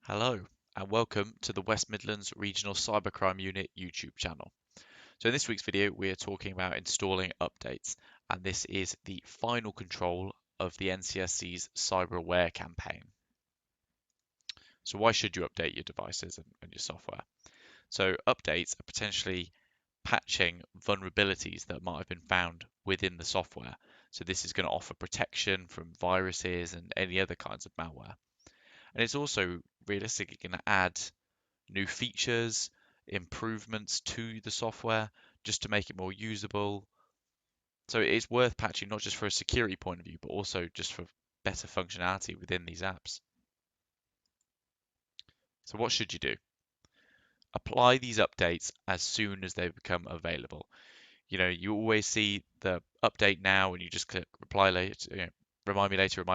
Hello, and welcome to the West Midlands Regional Cybercrime Unit YouTube channel. So in this week's video, we are talking about installing updates, and this is the final control of the NCSC's Cyber Aware campaign. So why should you update your devices and your software? So updates are potentially patching vulnerabilities that might have been found within the software. So this is going to offer protection from viruses and any other kinds of malware. And it's also realistically going to add new features, improvements to the software just to make it more usable. So it's worth patching not just for a security point of view, but also just for better functionality within these apps. So what should you do? Apply these updates as soon as they become available. You always see the update now and you just click reply later, remind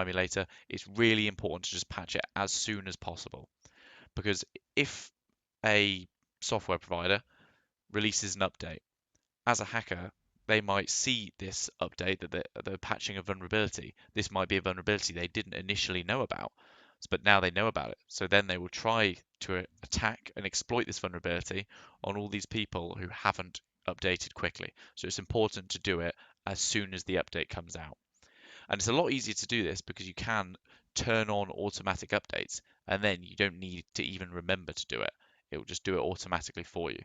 me later. It's really important to just patch it as soon as possible because if a software provider releases an update, as a hacker, they might see this update that they're patching a vulnerability. This might be a vulnerability they didn't initially know about, but now they know about it. So then they will try to attack and exploit this vulnerability on all these people who haven't updated quickly. So it's important to do it as soon as the update comes out. And it's a lot easier to do this because you can turn on automatic updates and then you don't need to even remember to do it. It will just do it automatically for you.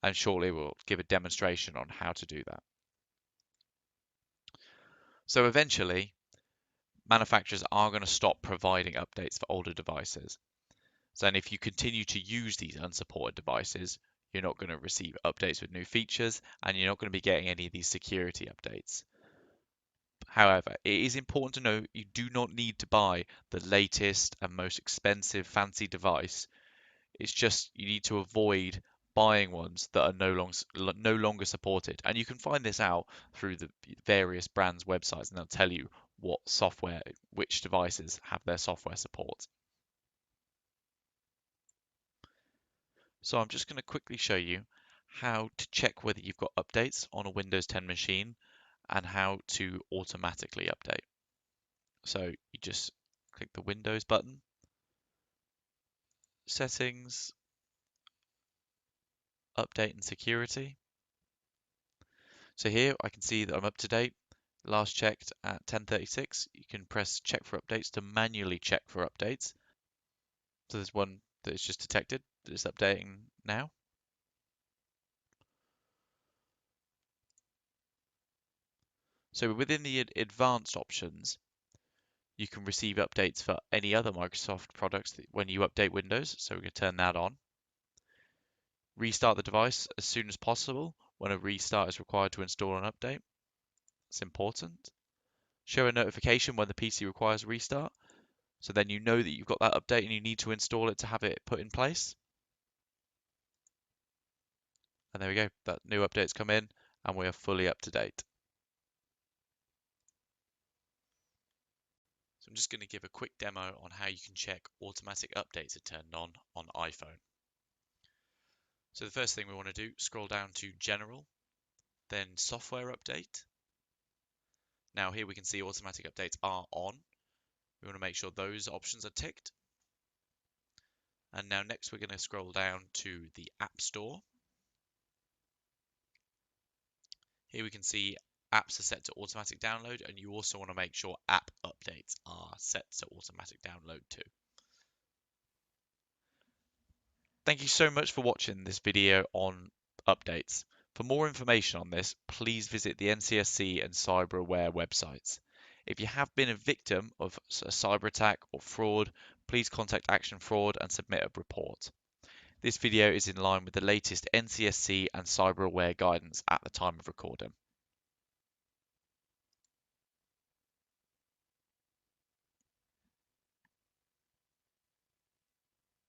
And shortly we'll give a demonstration on how to do that. So eventually, manufacturers are going to stop providing updates for older devices. So then if you continue to use these unsupported devices, you're not going to receive updates with new features and you're not going to be getting any of these security updates. However, it is important to know you do not need to buy the latest and most expensive fancy device. It's just you need to avoid buying ones that are no longer supported. And you can find this out through the various brands' websites, and they'll tell you what software, which devices have their software support. So I'm just going to quickly show you how to check whether you've got updates on a Windows 10 machine and how to automatically update. So you just click the Windows button, Settings, Update and Security. So here I can see that I'm up to date. Last checked at 10:36. You can press check for updates to manually check for updates. So there's one that is just detected that is updating now. So within the advanced options, you can receive updates for any other Microsoft products when you update Windows. So we can turn that on. Restart the device as soon as possible when a restart is required to install an update. It's important. Show a notification when the PC requires a restart. So then you know that you've got that update and you need to install it to have it put in place. And there we go, that new update's come in and we are fully up to date. So I'm just going to give a quick demo on how you can check automatic updates are turned on iPhone. So the first thing we want to do, scroll down to General, then Software Update. Now here we can see automatic updates are on. We want to make sure those options are ticked. And now next we're going to scroll down to the App Store. Here we can see apps are set to automatic download, and you also want to make sure app updates are set to automatic download too. Thank you so much for watching this video on updates. For more information on this, please visit the NCSC and Cyber Aware websites. If you have been a victim of a cyber attack or fraud, please contact Action Fraud and submit a report. This video is in line with the latest NCSC and Cyber Aware guidance at the time of recording.